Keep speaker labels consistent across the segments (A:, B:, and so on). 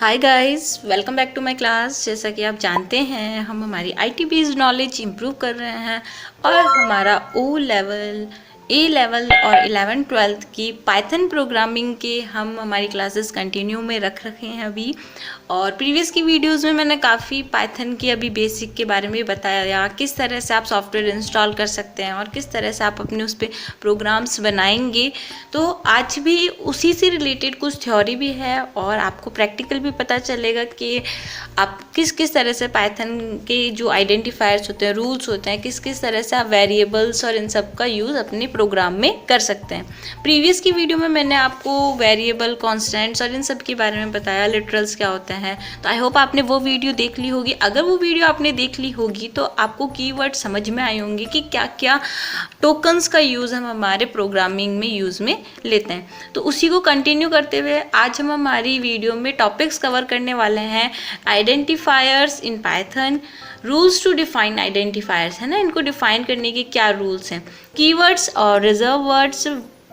A: Hi guys, welcome back to my class. जैसा कि आप जानते हैं हम हमारी आईटी बेस्ड नॉलेज इम्प्रूव कर रहे हैं और हमारा ओ लेवल, ए लेवल और 11th-12th की पाइथन प्रोग्रामिंग के हम हमारी क्लासेस कंटिन्यू में रख रखे हैं अभी। और प्रीवियस की वीडियोस में मैंने काफ़ी पाइथन की अभी बेसिक के बारे में बताया, किस तरह से आप सॉफ्टवेयर इंस्टॉल कर सकते हैं और किस तरह से आप अपने उस पर प्रोग्राम्स बनाएंगे। तो आज भी उसी से रिलेटेड कुछ थ्योरी भी है और आपको प्रैक्टिकल भी पता चलेगा कि आप किस किस तरह से पाइथन के जो आइडेंटिफायर्स होते हैं, रूल्स होते हैं, किस किस तरह से आप वेरिएबल्स और इन सब का यूज़ अपने प्रोग्राम में कर सकते हैं। प्रीवियस की वीडियो में मैंने आपको वेरिएबल, कॉन्स्टेंट्स और इन सब के बारे में बताया, लिटरल्स क्या होते हैं। तो आई होप आपने वो वीडियो देख ली होगी। अगर वो वीडियो आपने देख ली होगी तो आपको कीवर्ड समझ में आए होंगे कि क्या क्या टोकन्स का यूज़ हम हमारे प्रोग्रामिंग में यूज़ में लेते हैं। तो उसी को कंटिन्यू करते हुए आज हम हमारी वीडियो में टॉपिक्स कवर करने वाले हैं। Identifiers in Python, rules to define identifiers, है ना, इनको डिफाइन करने के क्या रूल्स हैं। कीवर्ड्स और reserve words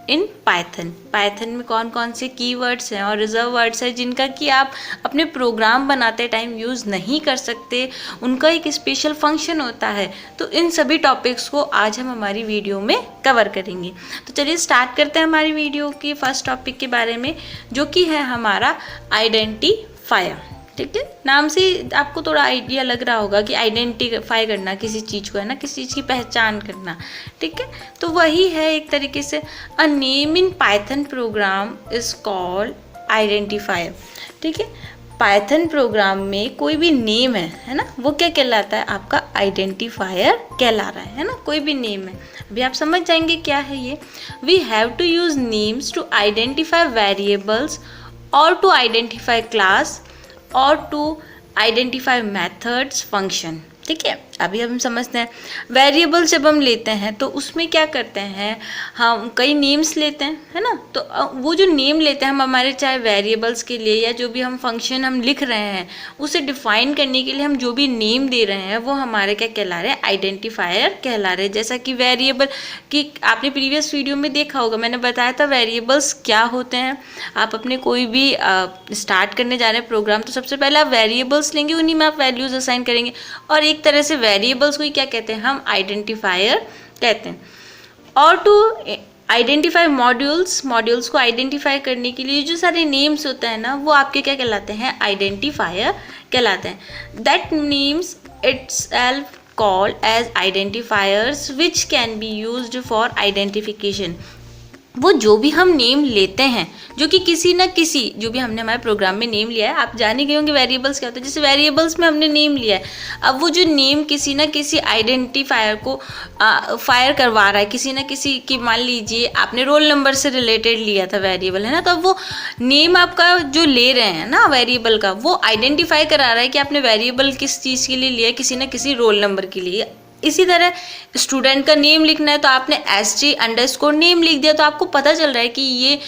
A: in Python, Python में कौन कौन से कीवर्ड्स हैं और रिजर्व वर्ड्स हैं जिनका कि आप अपने प्रोग्राम बनाते टाइम यूज़ नहीं कर सकते, उनका एक स्पेशल फंक्शन होता है। तो इन सभी टॉपिक्स को आज हम हमारी वीडियो में कवर करेंगे। तो चलिए स्टार्ट करते हैं हमारी वीडियो की फर्स्ट टॉपिक के बारे में, जो कि है हमारा आइडेंटिफायर। ठीक है, नाम से आपको थोड़ा आइडिया लग रहा होगा कि आइडेंटिफाई करना किसी चीज़ को, है ना, किसी चीज़ की पहचान करना। ठीक है, तो वही है एक तरीके से अ name in Python program is called identifier. ठीक है, पाइथन प्रोग्राम में कोई भी नेम है ना, वो क्या कहलाता है, आपका आइडेंटिफायर कहला रहा है ना, कोई भी नेम है। अभी आप समझ जाएंगे क्या है ये। We have to use names to identify variables और टू आइडेंटिफाई क्लास और टू आइडेंटिफाई मेथड्स, फंक्शन। ठीक है, अभी हम समझते हैं वेरिएबल जब हम लेते हैं तो उसमें क्या करते हैं, हम कई नेम्स लेते हैं, है ना। तो वो जो नेम लेते हैं हम हमारे, चाहे वेरिएबल्स के लिए या जो भी हम फंक्शन हम लिख रहे हैं उसे डिफाइन करने के लिए हम जो भी नेम दे रहे हैं वो हमारे क्या कहला रहे हैं, आइडेंटिफायर कहला रहे हैं। जैसा कि वेरिएबल की आपने प्रीवियस वीडियो में देखा होगा, मैंने बताया था वेरिएबल्स क्या होते हैं। आप अपने कोई भी स्टार्ट करने जा रहे हैं प्रोग्राम तो सबसे पहले आप वेरिएबल्स लेंगे, उन्हीं में आप वैल्यूज असाइन करेंगे और एक तरह से वेरिएबल्स को ही क्या कहते हैं, हम आइडेंटिफायर कहते हैं। और टू आइडेंटिफाई मॉड्यूल्स, मॉड्यूल्स को आइडेंटिफाई करने के लिए जो सारे नेम्स होते हैं ना, वो आपके क्या कहलाते हैं, आइडेंटिफायर कहलाते हैं। That names itself called as identifiers which can be used for identification. वो जो भी हम नेम लेते हैं, जो कि किसी ना किसी, जो भी हमने हमारे प्रोग्राम में नेम लिया है, आप जान ही गए होंगे वेरिएबल्स क्या होता है। जैसे वेरिएबल्स में हमने नेम लिया है, अब वो जो नेम किसी ना किसी आइडेंटिफायर को फायर करवा रहा है, किसी ना किसी की, मान लीजिए आपने रोल नंबर से रिलेटेड लिया था वेरिएबल, है ना, तो अब वो नेम आपका जो ले रहे हैं ना वेरिएबल का, वो आइडेंटिफाई करा रहा है कि आपने वेरिएबल किस चीज़ के लिए लिया है, किसी ना किसी रोल नंबर के लिए। इसी तरह स्टूडेंट का नेम लिखना है तो आपने SG_ नेम लिख दिया, तो आपको पता चल रहा है कि ये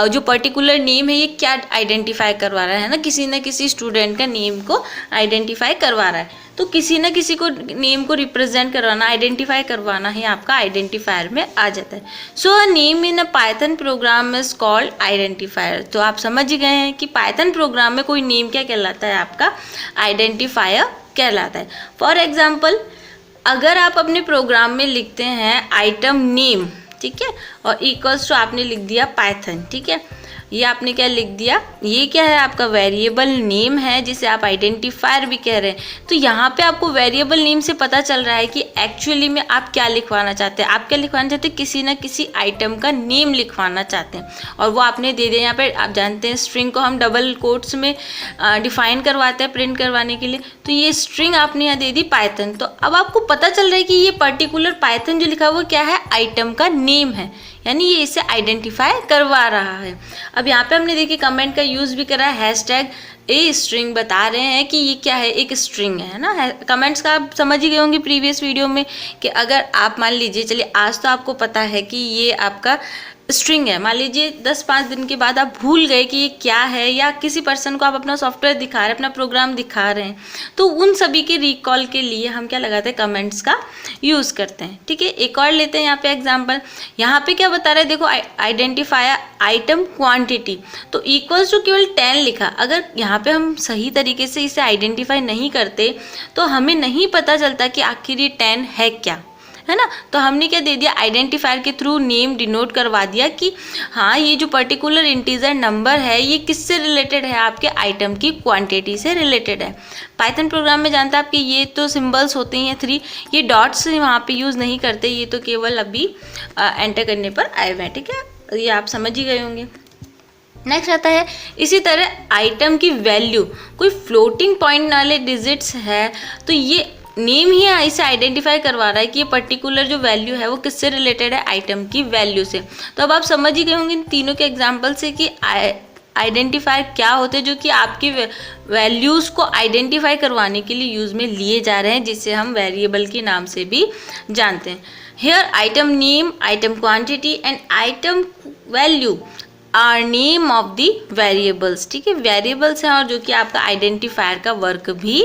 A: जो पर्टिकुलर नेम है ये क्या आइडेंटिफाई करवा रहा है ना, किसी न किसी स्टूडेंट का नेम को आइडेंटिफाई करवा रहा है। तो किसी न किसी को नेम को रिप्रेजेंट करवाना, आइडेंटिफाई करवाना ही आपका आइडेंटिफायर में आ जाता है। So a name in a Python program is called identifier. तो आप समझ गए हैं कि पाइथन प्रोग्राम में कोई नेम क्या कहलाता है, आपका आइडेंटिफायर कहलाता है। फॉर एग्जाम्पल, अगर आप अपने प्रोग्राम में लिखते हैं आइटम नेम, ठीक है, और इक्वल्स टू आपने लिख दिया पाइथन, ठीक है, ये आपने क्या लिख दिया, ये क्या है, आपका वेरिएबल नेम है जिसे आप आइडेंटिफायर भी कह रहे हैं। तो यहाँ पे आपको वेरिएबल नेम से पता चल रहा है कि एक्चुअली में आप क्या लिखवाना चाहते हैं। आप क्या लिखवाना चाहते हैं, किसी ना किसी आइटम का नेम लिखवाना चाहते हैं और वो आपने दे दिया। यहाँ पे आप जानते हैं स्ट्रिंग को हम डबल कोट्स में डिफाइन करवाते हैं प्रिंट करवाने के लिए, तो ये स्ट्रिंग आपने यहाँ दे दी पाइथन। तो अब आपको पता चल रहा है कि ये पर्टिकुलर पाइथन जो लिखा हुआ क्या है, आइटम का नेम है, यानी ये इसे आइडेंटिफाई करवा रहा है। अब यहाँ पे हमने देखिए कमेंट का यूज़ भी करा है, हैशटैग ए स्ट्रिंग बता रहे हैं कि ये क्या है, एक स्ट्रिंग है ना। कमेंट्स का आप समझ ही गए होंगे प्रीवियस वीडियो में कि अगर आप मान लीजिए, चलिए आज तो आपको पता है कि ये आपका स्ट्रिंग है, मान लीजिए 10-5 दिन के बाद आप भूल गए कि ये क्या है, या किसी पर्सन को आप अपना सॉफ्टवेयर दिखा रहे हैं, अपना प्रोग्राम दिखा रहे हैं, तो उन सभी के रिकॉल के लिए हम क्या लगाते हैं, कमेंट्स का यूज़ करते हैं। ठीक है, एक और लेते हैं यहाँ पे एग्जांपल। यहाँ पे क्या बता रहे हैं, देखो आइडेंटिफाई आइटम क्वांटिटी, तो इक्वल्स टू केवल 10 लिखा। अगर यहाँ पे हम सही तरीके से इसे आइडेंटिफाई नहीं करते तो हमें नहीं पता चलता कि आखिर ये 10 है क्या, है ना। तो हमने क्या दे दिया, आइडेंटिफायर के थ्रू नेम डिनोट करवा दिया कि हाँ ये जो पर्टिकुलर इंटीजर नंबर है ये किससे रिलेटेड है, आपके आइटम की क्वांटिटी से रिलेटेड है। पाइथन प्रोग्राम में जानते हैं आपके ये तो सिंबल्स होते हैं 3, ये डॉट्स वहाँ पे यूज़ नहीं करते, ये तो केवल अभी एंटर करने पर आए हुए हैं। ठीक है, ये आप समझ ही गए होंगे। नेक्स्ट आता है इसी तरह आइटम की वैल्यू, कोई फ्लोटिंग पॉइंट वाले डिजिट्स है तो ये नेम ही इसे आइडेंटिफाई करवा रहा है कि ये पर्टिकुलर जो वैल्यू है वो किससे रिलेटेड है, आइटम की वैल्यू से। तो अब आप समझ ही गए होंगे इन तीनों के एग्जांपल से कि आइडेंटिफायर क्या होते हैं, जो कि आपकी वैल्यूज़ को आइडेंटिफाई करवाने के लिए यूज़ में लिए जा रहे हैं, जिसे हम वेरिएबल के नाम से भी जानते हैं। Here item name, item quantity and item value are name of the variables. ठीक है, वेरिएबल्स हैं और जो कि आपका आइडेंटिफायर का वर्क भी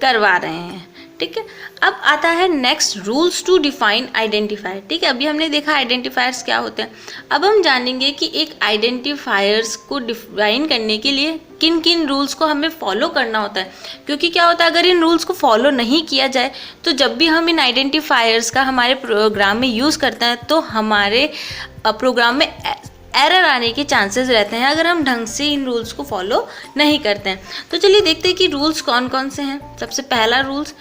A: करवा रहे हैं। ठीक है, अब आता है next, rules to define identifier. ठीक है, अभी हमने देखा आइडेंटिफायर्स क्या होते हैं, अब हम जानेंगे कि एक आइडेंटिफायर्स को डिफाइन करने के लिए किन किन रूल्स को हमें फॉलो करना होता है। क्योंकि क्या होता है, अगर इन रूल्स को फॉलो नहीं किया जाए तो जब भी हम इन आइडेंटिफायर्स का हमारे प्रोग्राम में यूज़ करते हैं तो हमारे प्रोग्राम में एरर आने के चांसेस रहते हैं, अगर हम ढंग से इन रूल्स को फॉलो नहीं करते हैं। तो चलिए देखते हैं कि रूल्स कौन कौन से हैं। सबसे पहला रूल्स,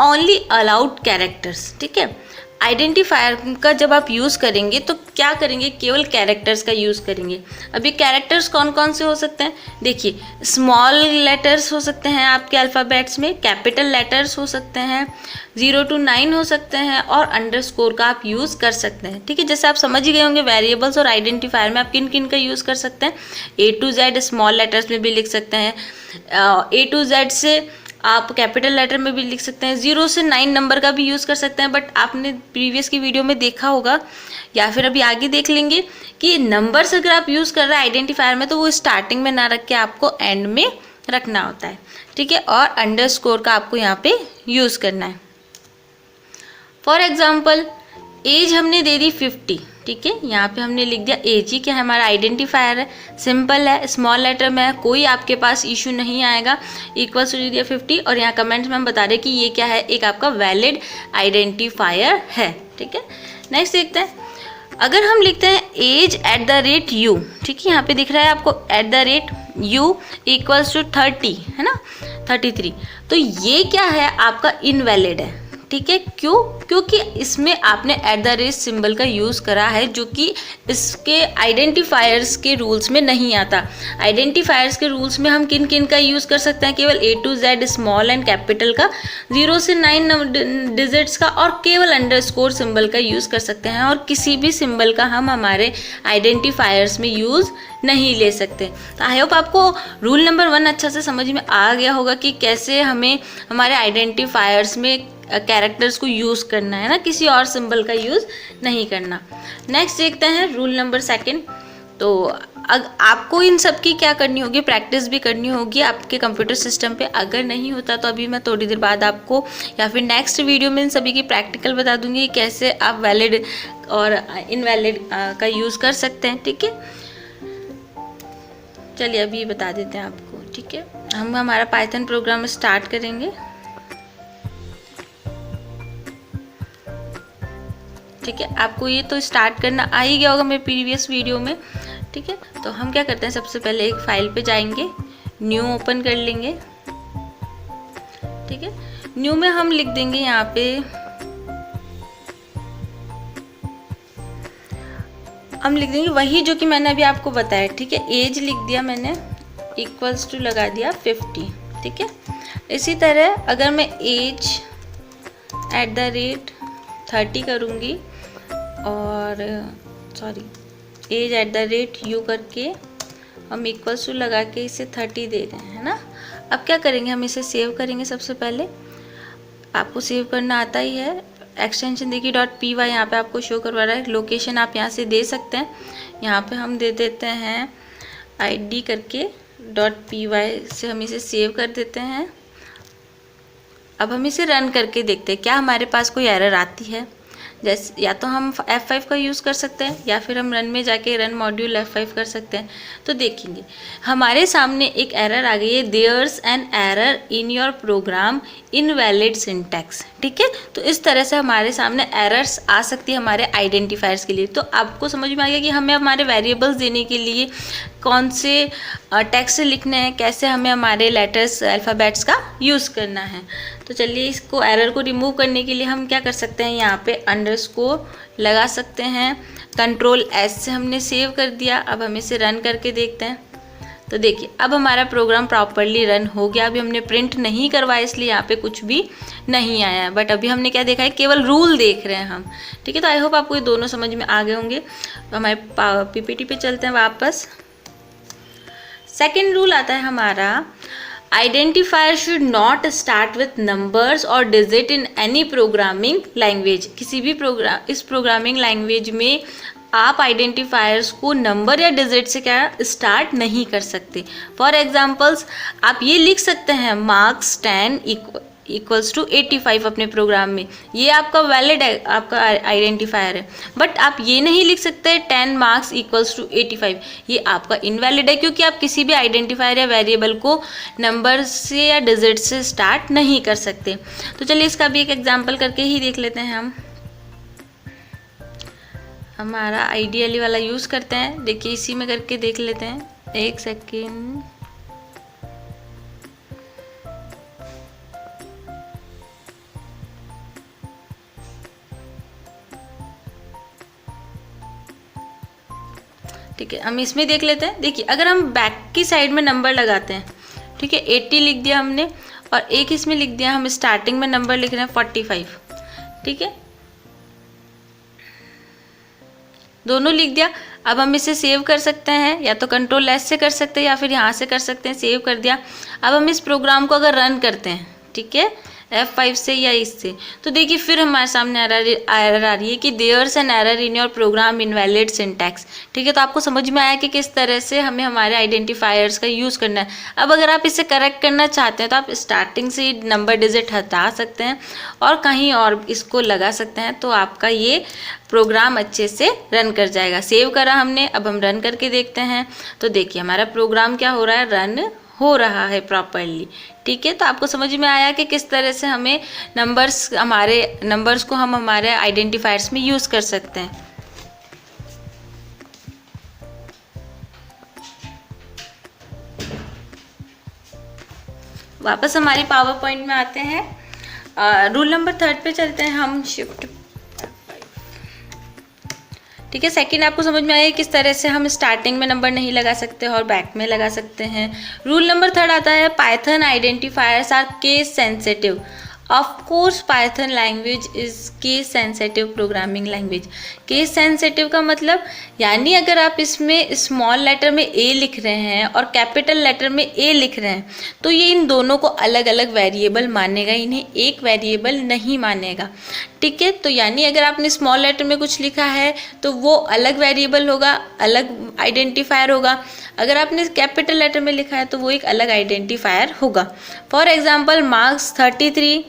A: ओनली अलाउड कैरेक्टर्स। ठीक है, आइडेंटिफायर का जब आप यूज़ करेंगे तो क्या करेंगे, केवल कैरेक्टर्स का यूज़ करेंगे। अभी कैरेक्टर्स कौन कौन से हो सकते हैं, देखिए स्मॉल लेटर्स हो सकते हैं आपके अल्फ़ाबेट्स में, कैपिटल लेटर्स हो सकते हैं, 0 to 9 हो सकते हैं, और अंडरस्कोर का आप यूज़ कर सकते हैं। ठीक है, जैसे आप समझ ही गए होंगे वेरिएबल्स और आइडेंटिफायर में आप किन किन का यूज़ कर सकते हैं। A to Z small letters में भी लिख सकते हैं, A to Z से आप कैपिटल लेटर में भी लिख सकते हैं, 0 से 9 नंबर का भी यूज़ कर सकते हैं। बट आपने प्रीवियस की वीडियो में देखा होगा या फिर अभी आगे देख लेंगे कि नंबर्स अगर आप यूज़ कर रहे हैं आइडेंटिफायर में तो वो स्टार्टिंग में ना रख के आपको एंड में रखना होता है। ठीक है, और अंडरस्कोर का आपको यहाँ पे यूज़ करना है। फॉर एग्जाम्पल एज हमने दे दी 50। ठीक है, यहाँ पे हमने लिख दिया एज ही क्या है, हमारा आइडेंटिफायर है, सिंपल है, स्मॉल लेटर में है, कोई आपके पास इशू नहीं आएगा। इक्वल्स टू दिया 50 और यहाँ कमेंट्स में हम बता रहे हैं कि ये क्या है, एक आपका वैलिड आइडेंटिफायर है। ठीक है, नेक्स्ट देखते हैं, अगर हम लिखते हैं एज @u, ठीक है, यहाँ पे दिख रहा है आपको @u इक्वल्स टू 30, है ना, 33, तो ये क्या है, आपका इनवैलिड है। ठीक है, क्यों, क्योंकि इसमें आपने सिंबल का यूज़ करा है, जो कि इसके आइडेंटिफायर्स के रूल्स में नहीं आता। आइडेंटिफायर्स के रूल्स में हम किन किन का यूज़ कर सकते हैं, केवल A to Z small and capital का, 0 से 9 डिजिट्स का, और केवल अंडरस्कोर सिंबल का यूज़ कर सकते हैं, और किसी भी सिंबल का हम हमारे आइडेंटिफायर्स में यूज़ नहीं ले सकते। तो आई होप आपको रूल नंबर 1 अच्छा से समझ में आ गया होगा कि कैसे हमें हमारे आइडेंटिफायर्स में कैरेक्टर्स को यूज़ करना है ना, किसी और सिंबल का यूज़ नहीं करना। नेक्स्ट देखते हैं रूल नंबर 2। तो आपको इन सब की क्या करनी होगी, प्रैक्टिस भी करनी होगी आपके कंप्यूटर सिस्टम पे। अगर नहीं होता तो अभी मैं थोड़ी देर बाद आपको या फिर नेक्स्ट वीडियो में इन सभी की प्रैक्टिकल बता दूंगी कैसे आप वैलिड और इनवैलिड का यूज़ कर सकते हैं। ठीक है, चलिए अभी बता देते हैं आपको। ठीक है, हम हमारा पाइथन प्रोग्राम स्टार्ट करेंगे। ठीक है, आपको ये तो स्टार्ट करना आ ही गया होगा मेरे प्रीवियस वीडियो में। ठीक है, तो हम क्या करते हैं, सबसे पहले एक फाइल पे जाएंगे, न्यू ओपन कर लेंगे। ठीक है, न्यू में हम लिख देंगे यहाँ पे हम लिख देंगे वही जो कि मैंने अभी आपको बताया। ठीक है, एज लिख दिया मैंने, इक्वल्स टू लगा दिया 50। ठीक है, इसी तरह अगर मैं एज @30 करूँगी और एज @u करके हम इक्वल्स टू लगा के इसे 30 दे रहे हैं, है ना। अब क्या करेंगे, हम इसे सेव करेंगे। सबसे पहले आपको सेव करना आता ही है, एक्सटेंशन देखिए .py यहाँ पे आपको शो करवा रहा है। लोकेशन आप यहाँ से दे सकते हैं, यहाँ पे हम दे देते हैं id करके .py से हम इसे सेव कर देते हैं। अब हम इसे रन करके देखते हैं क्या हमारे पास कोई एरर आती है। जैसे या तो हम F5 का यूज़ कर सकते हैं या फिर हम रन में जाके रन मॉड्यूल F5 कर सकते हैं। तो देखेंगे हमारे सामने एक एरर आ गई है, there's an error in your program invalid syntax. ठीक है, तो इस तरह से हमारे सामने एरर्स आ सकती है हमारे आइडेंटिफायर्स के लिए। तो आपको समझ में आ गया कि हमें हमारे वेरिएबल्स देने के लिए कौन से टेक्स्ट लिखने हैं, कैसे हमें हमारे लेटर्स अल्फ़ाबेट्स का यूज़ करना है। तो चलिए इसको एरर को रिमूव करने के लिए हम क्या कर सकते हैं, यहाँ पे अंडरस्कोर लगा सकते हैं। Ctrl+S से हमने सेव कर दिया। अब हम इसे रन करके देखते हैं। तो देखिए अब हमारा प्रोग्राम प्रॉपरली रन हो गया। अभी हमने प्रिंट नहीं करवाया इसलिए यहाँ पे कुछ भी नहीं आया है, बट अभी हमने क्या देखा है, केवल रूल देख रहे हैं हम। ठीक है, तो आई होप आपको ये दोनों समझ में आ गए होंगे। तो हमारे PPT पे चलते हैं वापस। सेकेंड रूल आता है हमारा, identifier should not start with numbers और digit in any programming language. किसी भी इस प्रोग्रामिंग लैंग्वेज में आप आइडेंटिफायर्स को नंबर या डिजिट से क्या स्टार्ट नहीं कर सकते। फॉर एग्जांपल्स आप ये लिख सकते हैं मार्क्स 10 इक्वल्स टू 85 अपने प्रोग्राम में, ये आपका वैलिड है, आपका आइडेंटिफायर है। बट आप ये नहीं लिख सकते 10 मार्क्स इक्वल्स टू 85, ये आपका इनवैलिड है, क्योंकि आप किसी भी आइडेंटिफायर या वेरिएबल को नंबर से या डिजिट से स्टार्ट नहीं कर सकते। तो चलिए इसका भी एक एग्जाम्पल करके ही देख लेते हैं। हम हमारा आइडियली वाला यूज़ करते हैं। देखिए इसी में करके देख लेते हैं, एक सेकेंड। ठीक है, हम इसमें देख लेते हैं। देखिए अगर हम बैक की साइड में नंबर लगाते हैं, ठीक है 80 लिख दिया हमने, और एक इसमें लिख दिया हम स्टार्टिंग में नंबर लिख रहे हैं 45। ठीक है, दोनों लिख दिया। अब हम इसे सेव कर सकते हैं, या तो Ctrl+S से कर सकते हैं या फिर यहाँ से कर सकते हैं। सेव कर दिया। अब हम इस प्रोग्राम को अगर रन करते हैं, ठीक है F5 से या इससे, तो देखिए फिर हमारे सामने एरर आ रही है कि there's an error in your program invalid syntax. ठीक है, तो आपको समझ में आया कि किस तरह से हमें हमारे आइडेंटिफायर्स का यूज़ करना है। अब अगर आप इसे करेक्ट करना चाहते हैं तो आप स्टार्टिंग से नंबर डिजिट हटा सकते हैं और कहीं और इसको लगा सकते हैं, तो आपका ये प्रोग्राम अच्छे से रन कर जाएगा। सेव करा हमने, अब हम रन करके देखते हैं। तो देखिए हमारा प्रोग्राम क्या हो रहा है, रन हो रहा है प्रॉपरली। ठीक है, तो आपको समझ में आया कि किस तरह से हमें हमारे नंबर्स को हम हमारे आइडेंटिफायर्स में यूज़ कर सकते हैं। वापस हमारी पावर पॉइंट में आते हैं। रूल नंबर 3 पे चलते हैं हम, शिफ्ट। ठीक है, सेकंड आपको समझ में आया किस तरह से हम स्टार्टिंग में नंबर नहीं लगा सकते और बैक में लगा सकते हैं। रूल नंबर 3 आता है, Python identifiers are case sensitive. Of course Python language is case sensitive programming language. Case sensitive का मतलब यानी अगर आप इसमें स्मॉल लेटर में ए लिख रहे हैं और कैपिटल लेटर में ए लिख रहे हैं, तो ये इन दोनों को अलग अलग वेरिएबल मानेगा, इन्हें एक वेरिएबल नहीं मानेगा। ठीक है, तो यानी अगर आपने स्मॉल लेटर में कुछ लिखा है तो वो अलग वेरिएबल होगा, अलग आइडेंटिफायर होगा। अगर आपने कैपिटल लेटर में लिखा है तो वो एक अलग आइडेंटिफायर होगा। For example marks 33,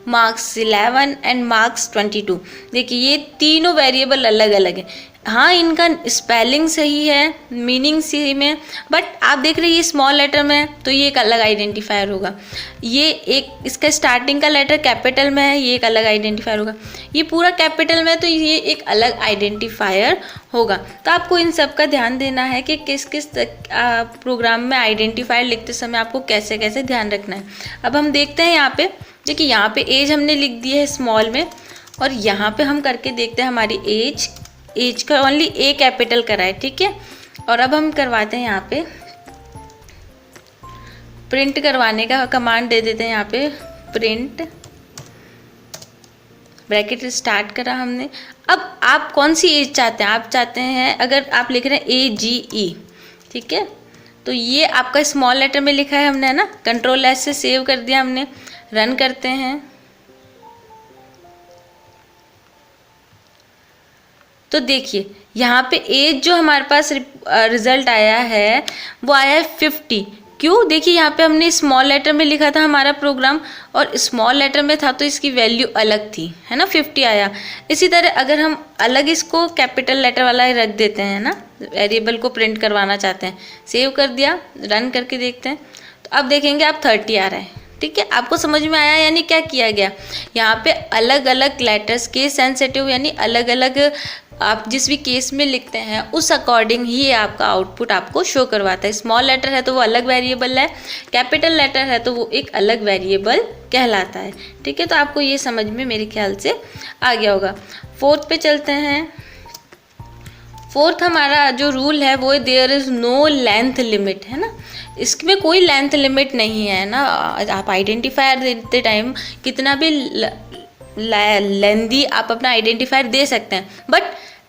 A: marks 11 and marks 22। देखिए ये तीनों वेरिएबल अलग अलग हैं। हाँ, इनका स्पेलिंग सही है, मीनिंग सेम है, बट आप देख रहे हैं ये स्मॉल लेटर में है तो ये एक अलग आइडेंटिफायर होगा। ये एक इसका स्टार्टिंग का लेटर कैपिटल में है, ये एक अलग आइडेंटिफायर होगा। ये पूरा कैपिटल में है तो ये एक अलग आइडेंटिफायर होगा। तो आपको इन सब का ध्यान देना है कि किस किस प्रोग्राम में आइडेंटिफायर लिखते समय आपको कैसे कैसे ध्यान रखना है। अब हम देखते हैं यहाँ पे, देखिए यहाँ पे एज हमने लिख दी है स्मॉल में, और यहाँ पे हम करके देखते हैं हमारी एज का ओनली ए कैपिटल करा है। ठीक है, और अब हम करवाते हैं यहाँ पे प्रिंट करवाने का कमांड दे देते हैं। यहाँ पे प्रिंट ब्रैकेट स्टार्ट करा हमने। अब आप कौन सी एज चाहते हैं, आप चाहते हैं अगर आप लिख रहे हैं AGE, ठीक है, तो ये आपका स्मॉल लेटर में लिखा है हमने, है ना। Ctrl+S से सेव कर दिया हमने, रन करते हैं। तो देखिए यहाँ पे एज जो हमारे पास रिजल्ट आया है वो आया है 50। क्यों? देखिए यहाँ पे हमने स्मॉल लेटर में लिखा था हमारा प्रोग्राम और स्मॉल लेटर में था तो इसकी वैल्यू अलग थी, है ना, 50 आया। इसी तरह अगर हम अलग इसको कैपिटल लेटर वाला रख देते हैं ना, वेरिएबल को प्रिंट करवाना चाहते हैं, सेव कर दिया, रन करके देखते हैं तो अब देखेंगे आप 30 आ रहा है। ठीक है, आपको समझ में आया? यानी क्या किया गया यहाँ पे, अलग अलग लेटर्स केस सेंसिटिव, यानी अलग अलग आप जिस भी केस में लिखते हैं उस अकॉर्डिंग ही आपका आउटपुट आपको शो करवाता है। स्मॉल लेटर है तो वो अलग वेरिएबल है, कैपिटल लेटर है तो वो एक अलग वेरिएबल कहलाता है। ठीक है, तो आपको ये समझ में मेरे ख्याल से आ गया होगा। फोर्थ पे चलते हैं। फोर्थ हमारा जो रूल है वो there is no length limit, है ना, इसमें कोई लेंथ लिमिट नहीं है ना। आप आइडेंटिफायर देते टाइम कितना भी लेंदी आप अपना आइडेंटिफायर दे सकते हैं, but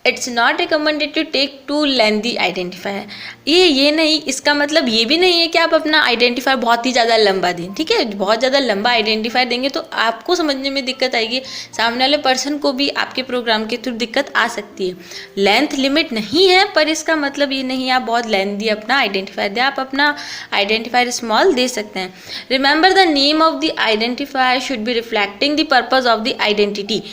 A: it's not recommended to take too lengthy identifier. ये नहीं, इसका मतलब ये भी नहीं है कि आप अपना आइडेंटिफायर बहुत ही ज़्यादा लंबा दें। ठीक है, बहुत ज़्यादा लंबा आइडेंटिफायर देंगे तो आपको समझने में दिक्कत आएगी, सामने वाले पर्सन को भी आपके प्रोग्राम के थ्रू दिक्कत आ सकती है। लेंथ लिमिट नहीं है पर इसका मतलब ये नहीं आप बहुत लेंदी अपना आइडेंटिफायर दें, आप अपना आइडेंटिफायर स्मॉल दे सकते हैं। Remember the name of the identifier should be reflecting the purpose of the identity.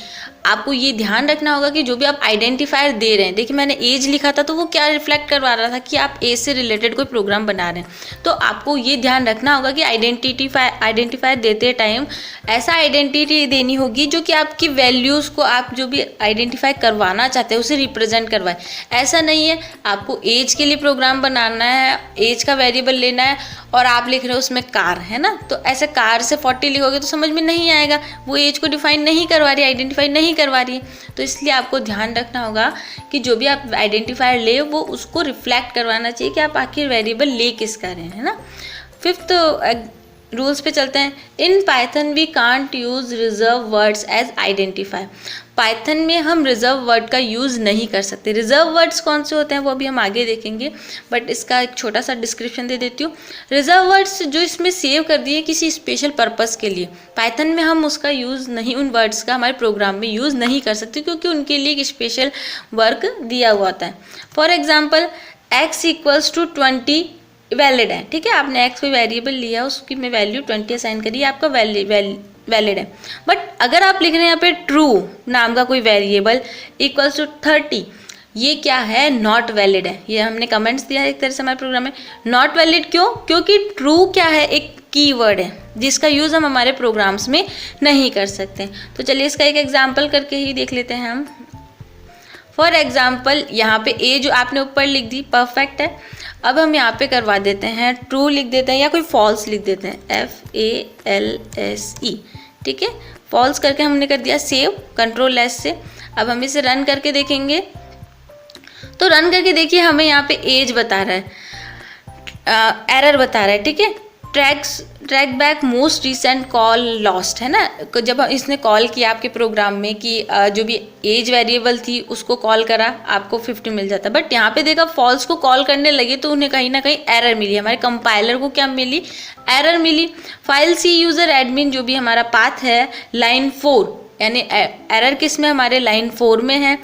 A: आपको ये ध्यान रखना होगा कि जो भी आप आइडेंटिफायर दे रहे हैं, देखिए मैंने एज लिखा था तो वो क्या रिफ्लेक्ट करवा रहा था कि आप एज से रिलेटेड कोई प्रोग्राम बना रहे हैं। तो आपको ये ध्यान रखना होगा कि आइडेंटिफायर देते टाइम ऐसा आइडेंटिटी देनी होगी जो कि आपकी वैल्यूज़ को आप जो भी आइडेंटिफाई करवाना चाहते हैं उसे रिप्रेजेंट करवाए। ऐसा नहीं है आपको एज के लिए प्रोग्राम बनाना है, एज का वेरिएबल लेना है और आप लिख रहे हो उसमें कार, है ना, तो ऐसे कार से 40 लिखोगे तो समझ में नहीं आएगा, वो एज को डिफाइन नहीं करवा रही, आइडेंटिफाई नहीं करवा रही है। तो इसलिए आपको ध्यान रखना होगा कि जो भी आप आइडेंटिफायर ले वो उसको रिफ्लेक्ट करवाना चाहिए कि आप आखिर वेरिएबल ले किसका रहे हैं, है ना। फिफ्थ रूल्स पे चलते हैं। In Python we can't use reserve words as identifier. Python में हम रिजर्व वर्ड का यूज़ नहीं कर सकते। रिजर्व वर्ड्स कौन से होते हैं वो अभी हम आगे देखेंगे, बट इसका एक छोटा सा डिस्क्रिप्शन दे देती हूँ। रिजर्व वर्ड्स जो इसमें सेव कर दिए किसी स्पेशल पर्पस के लिए, पाइथन में हम उसका यूज़ नहीं, उन वर्ड्स का हमारे प्रोग्राम में यूज़ नहीं कर सकते क्योंकि उनके लिए एक स्पेशल वर्क दिया हुआ होता है। For example x equals to 20 valid है। ठीक है, आपने x कोई वेरिएबल लिया, उसकी मैं वैल्यू 20 असाइन करी, आपका वैलिड है। बट अगर आप लिख रहे हैं यहाँ पे ट्रू नाम का कोई वेरिएबल इक्वल्स टू 30, ये क्या है, नॉट वैलिड है। ये हमने कमेंट्स दिया है एक तरह से हमारे प्रोग्राम में। नॉट वैलिड क्यों? क्योंकि ट्रू क्या है, एक कीवर्ड है जिसका यूज़ हम हमारे प्रोग्राम्स में नहीं कर सकते। तो चलिए इसका एक एग्जाम्पल करके ही देख लेते हैं हम। फॉर एग्जाम्पल यहाँ पे ए जो आपने ऊपर लिख दी परफेक्ट है, अब हम यहाँ पे करवा देते हैं ट्रू लिख देते हैं या कोई फॉल्स लिख देते हैं, FALSE। ठीक है, फॉल्स करके हमने कर दिया सेव कंट्रोल S से। अब हम इसे रन करके देखेंगे तो रन करके देखिए हमें यहाँ पे एज बता रहा है, एरर बता रहा है। ठीक है, track back most recent call lost, है ना, जब इसने कॉल किया आपके प्रोग्राम में कि जो भी एज वेरिएबल थी उसको कॉल करा, आपको 50 मिल जाता। बट यहाँ पे देखा फॉल्स को कॉल करने लगे तो उन्हें कहीं ना कहीं एरर मिली। हमारे कंपाइलर को क्या मिली, एरर मिली। फाइल सी यूज़र एडमिन जो भी हमारा पाथ है लाइन 4, यानी एरर किस में, हमारे लाइन 4 में है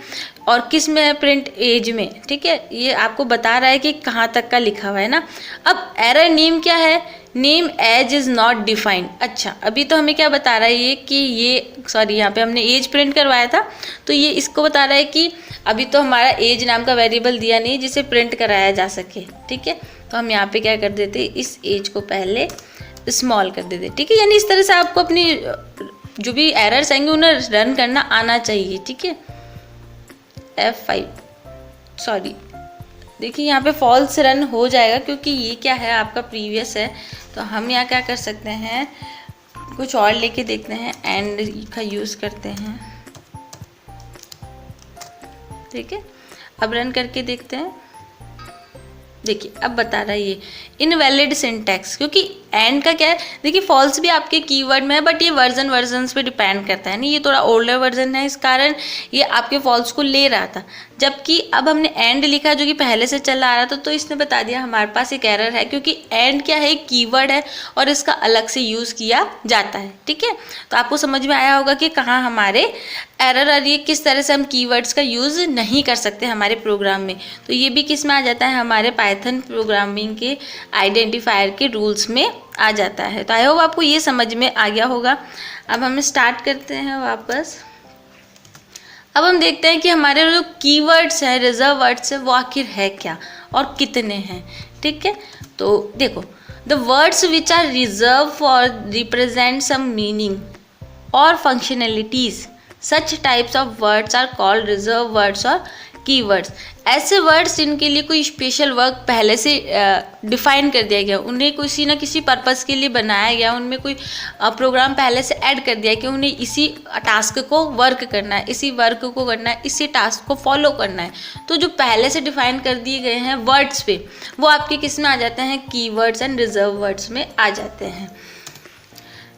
A: और किस में है, प्रिंट एज में। ठीक है, ये आपको बता रहा है कि कहाँ तक का लिखा हुआ है ना। अब एरर नेम क्या है, name as is not defined. अच्छा, अभी तो हमें क्या बता रहा है ये कि ये सॉरी यहाँ पे हमने एज प्रिंट करवाया था तो ये इसको बता रहा है कि अभी तो हमारा एज नाम का वेरिएबल दिया नहीं जिसे प्रिंट कराया जा सके। ठीक है, तो हम यहाँ पे क्या कर देते, इस एज को पहले स्मॉल कर देते। ठीक है, यानी इस तरह से आपको अपनी जो भी एरर्स आएंगे उन्हें रन करना आना चाहिए। ठीक है, F5 सॉरी, देखिए यहाँ पे फॉल्स रन हो जाएगा क्योंकि ये क्या है, आपका प्रीवियस है। तो हम यहाँ क्या कर सकते हैं, कुछ और लेके देखते हैं, एंड का यूज़ करते हैं। ठीक है, अब रन करके देखते हैं। देखिए अब बता रहा है ये इनवैलिड सिंटैक्स, क्योंकि एंड का क्या है, देखिए फॉल्स भी आपके कीवर्ड में है, बट ये वर्जन्स पे डिपेंड करता है ना, ये थोड़ा ओल्डर वर्जन है, इस कारण ये आपके फॉल्स को ले रहा था। जबकि अब हमने एंड लिखा जो कि पहले से चला आ रहा था, तो इसने बता दिया हमारे पास एक एरर है, क्योंकि एंड क्या है, कीवर्ड है और इसका अलग से यूज़ किया जाता है। ठीक है, तो आपको समझ में आया होगा कि कहाँ हमारे एरर आ रही है, किस तरह से हम कीवर्ड्स का यूज़ नहीं कर सकते हमारे प्रोग्राम में। तो ये भी किस में आ जाता है, हमारे पाइथन प्रोग्रामिंग के आइडेंटिफायर के रूल्स में आ जाता है। तो आई होप आपको ये समझ में आ गया होगा। अब हम स्टार्ट करते हैं वापस। अब हम देखते हैं कि हमारे जो कीवर्ड्स हैं, रिजर्व वर्ड्स है, वो आखिर है क्या और कितने हैं। ठीक है, तो देखो, the words which are reserve for represent some meaning और functionalities, such types of words are called reserve words और कीवर्ड्स। ऐसे वर्ड्स जिनके लिए कोई स्पेशल वर्क पहले से डिफाइन कर दिया गया, उन्हें किसी ना किसी पर्पस के लिए बनाया गया, उनमें कोई प्रोग्राम पहले से ऐड कर दिया कि उन्हें इसी टास्क को वर्क करना है, इसी वर्क को करना है, इसी टास्क को फॉलो करना है। तो जो पहले से डिफाइन कर दिए गए हैं वर्ड्स पे, वो आपके किस में आ जाते हैं, कीवर्ड्स एंड रिजर्व वर्ड्स में आ जाते हैं।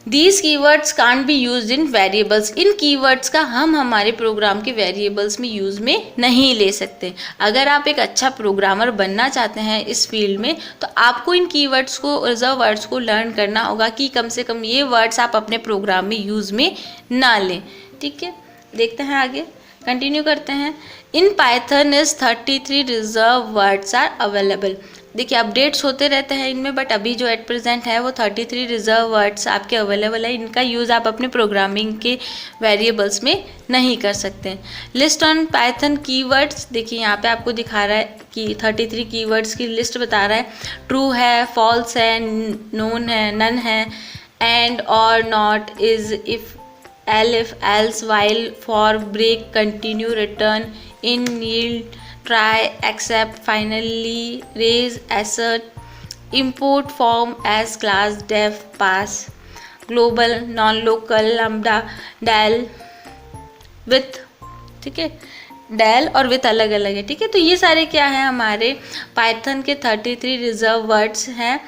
A: These keywords can't be used in variables. In keywords का हम हमारे प्रोग्राम के वेरिएबल्स में यूज़ में नहीं ले सकते। अगर आप एक अच्छा प्रोग्रामर बनना चाहते हैं इस फील्ड में, तो आपको इन कीवर्ड्स को, रिजर्व वर्ड्स को लर्न करना होगा कि कम से कम ये वर्ड्स आप अपने प्रोग्राम में यूज़ में ना लें। ठीक है, देखते हैं आगे, कंटिन्यू करते हैं। In Python is 33 reserve words are available. देखिए अपडेट्स होते रहते हैं इनमें, बट अभी जो एट प्रेजेंट है वो 33 रिजर्व वर्ड्स आपके अवेलेबल है। इनका यूज़ आप अपने प्रोग्रामिंग के वेरिएबल्स में नहीं कर सकते। लिस्ट ऑन पाइथन कीवर्ड्स, देखिए यहाँ पे आपको दिखा रहा है कि 33 कीवर्ड्स की लिस्ट बता रहा है। ट्रू है, फॉल्स है, नोन है, नन है, एंड और not, is, if, elif, else, while, for, break, continue, return, in, yield, try, accept, finally, raise, assert, import, form, as, class, def, pass, global, non-local, lambda, del, with। ठीक है, del और with अलग अलग है। ठीक है, तो ये सारे क्या है, हमारे पाइथन के 33 रिजर्व वर्ड्स हैं,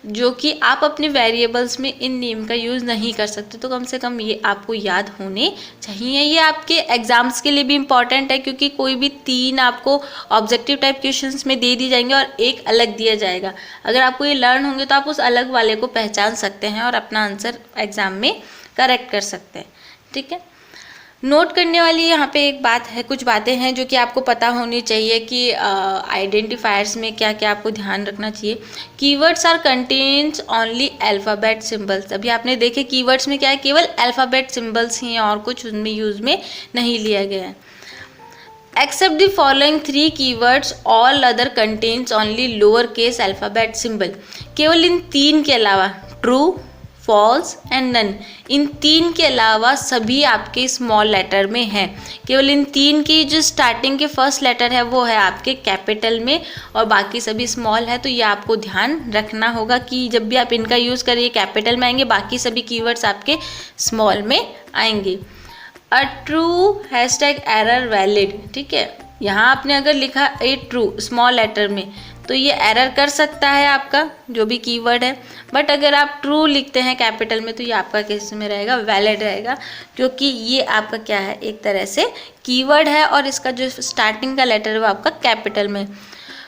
A: जो कि आप अपने वेरिएबल्स में इन नेम का यूज़ नहीं कर सकते। तो कम से कम ये आपको याद होने चाहिए। ये आपके एग्जाम्स के लिए भी इम्पॉर्टेंट है, क्योंकि कोई भी 3 आपको ऑब्जेक्टिव टाइप क्वेश्चंस में दे दी जाएंगे और एक अलग दिया जाएगा। अगर आपको ये लर्न होंगे तो आप उस अलग वाले को पहचान सकते हैं और अपना आंसर एग्ज़ाम में करेक्ट कर सकते हैं। ठीक है, नोट करने वाली यहाँ पे एक बात है, कुछ बातें हैं जो कि आपको पता होनी चाहिए कि आइडेंटिफायर्स में क्या क्या आपको ध्यान रखना चाहिए। Keywords are contains only alphabet symbols. अभी आपने देखे कीवर्ड्स में क्या है, केवल अल्फ़ाबेट सिंबल्स ही हैं और कुछ उनमें यूज़ में नहीं लिया गया है। Except the following 3 keywords, all other contains only lower case alphabet symbol. केवल इन 3 के अलावा, ट्रू, फॉल्स एंड नन, इन 3 के अलावा सभी आपके स्मॉल लेटर में हैं। केवल इन 3 की जो स्टार्टिंग के फर्स्ट लेटर है वो है आपके कैपिटल में और बाकी सभी स्मॉल है। तो ये आपको ध्यान रखना होगा कि जब भी आप इनका यूज़ करिए कैपिटल में आएंगे, बाकी सभी कीवर्ड्स आपके स्मॉल में आएंगे। A true hashtag error valid. ठीक है, यहाँ आपने अगर लिखा ए ट्रू स्मॉल लेटर में, तो ये एरर कर सकता है आपका जो भी कीवर्ड है, बट अगर आप ट्रू लिखते हैं कैपिटल में तो ये आपका किस में रहेगा, वैलिड रहेगा, क्योंकि ये आपका क्या है, एक तरह से कीवर्ड है और इसका जो स्टार्टिंग का लेटर है वो आपका कैपिटल में।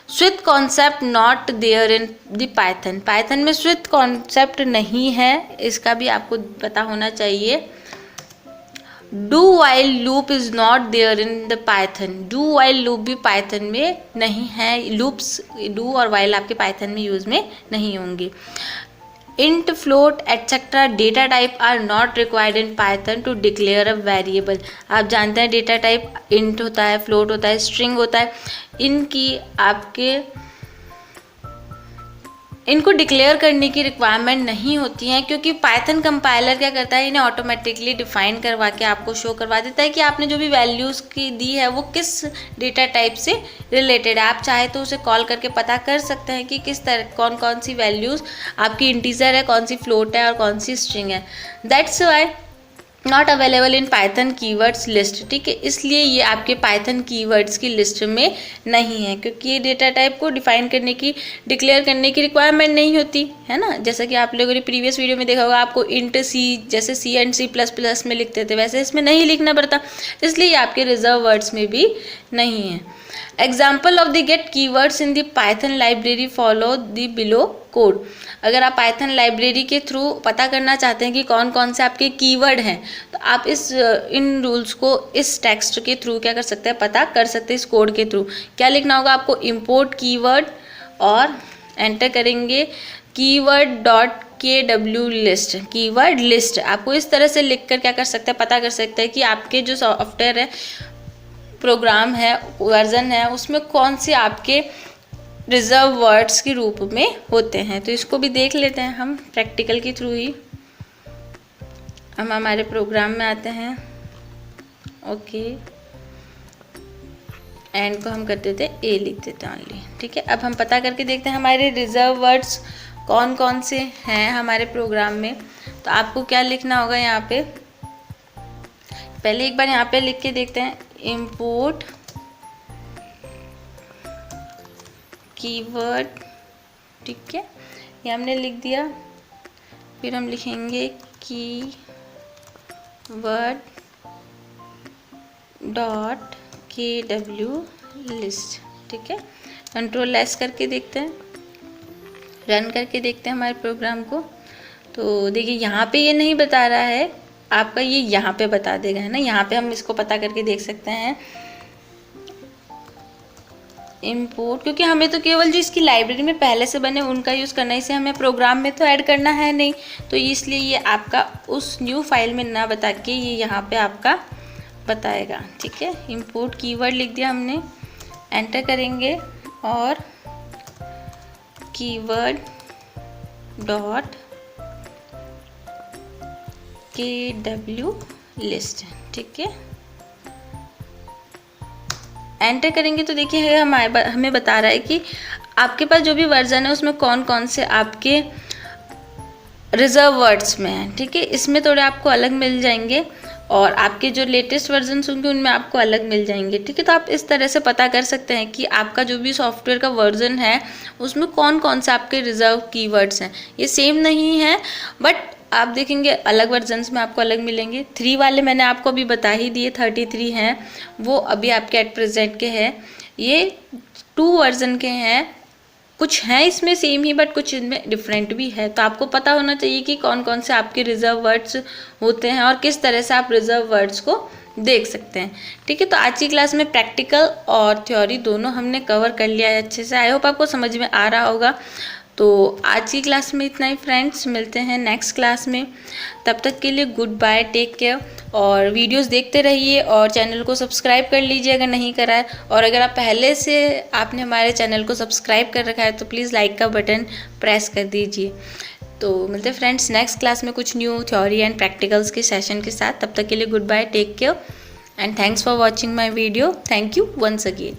A: Switch concept not there in the Python. Python में स्विच कॉन्सेप्ट नहीं है, इसका भी आपको पता होना चाहिए। Do while loop is not there in the Python. Do while loop भी पाइथन में नहीं है। लूप्स, डू और वाइल आपके पाइथन में यूज़ में नहीं होंगे। Int, float etcetera data type are not required in Python to declare a variable. आप जानते हैं डेटा टाइप इंट होता है, फ्लोट होता है, स्ट्रिंग होता है। इनको डिक्लेयर करने की रिक्वायरमेंट नहीं होती है, क्योंकि पाइथन कंपाइलर क्या करता है, इन्हें ऑटोमेटिकली डिफाइन करवा के आपको शो करवा देता है कि आपने जो भी वैल्यूज़ की दी है वो किस डेटा टाइप से रिलेटेड है। आप चाहे तो उसे कॉल करके पता कर सकते हैं कि किस तरह कौन कौन सी वैल्यूज़ आपकी इंटीजर है, कौन सी फ्लोट है और कौन सी स्ट्रिंग है। That's why not available in Python keywords list, ठीक है, इसलिए ये आपके पाइथन कीवर्ड्स की लिस्ट में नहीं है, क्योंकि ये डेटा टाइप को डिफाइन करने की, डिक्लेयर करने की रिक्वायरमेंट नहीं होती है ना। जैसा कि आप लोगों ने प्रीवियस वीडियो में देखा होगा, आपको इंट सी जैसे सी एंड सी प्लस प्लस में लिखते थे, वैसे इसमें नहीं लिखना पड़ता, इसलिए ये आपके रिजर्व वर्ड्स में भी नहीं है। Example of the get keywords in the Python library follow the below code. अगर आप पाइथन लाइब्रेरी के थ्रू पता करना चाहते हैं कि कौन कौन से आपके कीवर्ड हैं, तो आप इन रूल्स को इस टेक्स्ट के थ्रू क्या कर सकते हैं, पता कर सकते हैं इस कोड के थ्रू। क्या लिखना होगा आपको, इंपोर्ट कीवर्ड और एंटर करेंगे keyword dot KW list, keyword list. आपको इस तरह से लिखकर क्या कर सकते हैं, पता कर सकते हैं कि आपके जो सॉफ्टवेयर है, प्रोग्राम है, वर्जन है, उसमें कौन से आपके रिजर्व वर्ड्स के रूप में होते हैं। तो इसको भी देख लेते हैं हम प्रैक्टिकल के थ्रू ही। हम हमारे प्रोग्राम में आते हैं, ओके, एंड को हम कर देते हैं ए, लिख देते हैं ओनली, ठीक है। अब हम पता करके देखते हैं हमारे रिजर्व वर्ड्स कौन कौन से हैं हमारे प्रोग्राम में। तो आपको क्या लिखना होगा यहाँ पे, पहले एक बार यहाँ पे लिख के देखते हैं, इंपोर्ट कीवर्ड, ठीक है, ये हमने लिख दिया। फिर हम लिखेंगे कीवर्ड डॉट KW लिस्ट, ठीक है। कंट्रोल एस करके देखते हैं, रन करके देखते हैं हमारे प्रोग्राम को। तो देखिए यहाँ पे ये नहीं बता रहा है आपका, ये यहाँ पे बता देगा, है ना। यहाँ पे हम इसको पता करके देख सकते हैं इंपोर्ट, क्योंकि हमें तो केवल जो इसकी लाइब्रेरी में पहले से बने उनका यूज़ करना है, इसे हमें प्रोग्राम में तो ऐड करना है नहीं, तो इसलिए ये आपका उस न्यू फाइल में ना बता के ये यहाँ पे आपका बताएगा, ठीक है। इंपोर्ट कीवर्ड लिख दिया हमने, एंटर करेंगे और कीवर्ड डॉट KW लिस्ट, ठीक है, एंटर करेंगे तो देखिए हमें बता रहा है कि आपके पास जो भी वर्जन है उसमें कौन कौन से आपके रिजर्व वर्ड्स में हैं, ठीक है। इसमें थोड़े आपको अलग मिल जाएंगे और आपके जो लेटेस्ट वर्जन होंगे उनमें आपको अलग मिल जाएंगे, ठीक है। तो आप इस तरह से पता कर सकते हैं कि आपका जो भी सॉफ्टवेयर का वर्जन है उसमें कौन कौन से आपके रिजर्व कीवर्ड्स हैं। ये सेम नहीं है, बट आप देखेंगे अलग वर्जन्स में आपको अलग मिलेंगे। 3 वाले मैंने आपको अभी बता ही दिए, 33 हैं, वो अभी आपके एट प्रेजेंट के हैं। ये 2 वर्जन के हैं, कुछ हैं इसमें सेम ही बट कुछ इनमें डिफरेंट भी है। तो आपको पता होना चाहिए कि कौन कौन से आपके रिजर्व वर्ड्स होते हैं और किस तरह से आप रिजर्व वर्ड्स को देख सकते हैं, ठीक है। तो आज की क्लास में प्रैक्टिकल और थ्योरी दोनों हमने कवर कर लिया है अच्छे से। आई होप आपको समझ में आ रहा होगा। तो आज की क्लास में इतना ही फ्रेंड्स, मिलते हैं नेक्स्ट क्लास में। तब तक के लिए गुड बाय, टेक केयर, और वीडियोस देखते रहिए और चैनल को सब्सक्राइब कर लीजिए अगर नहीं करा है। और अगर आप पहले से आपने हमारे चैनल को सब्सक्राइब कर रखा है तो प्लीज़ लाइक का बटन प्रेस कर दीजिए। तो मिलते हैं फ्रेंड्स नेक्स्ट क्लास में कुछ न्यू थ्योरी एंड प्रैक्टिकल्स के सेशन के साथ। तब तक के लिए good bye, take care and thanks for watching my video. Thank you once again.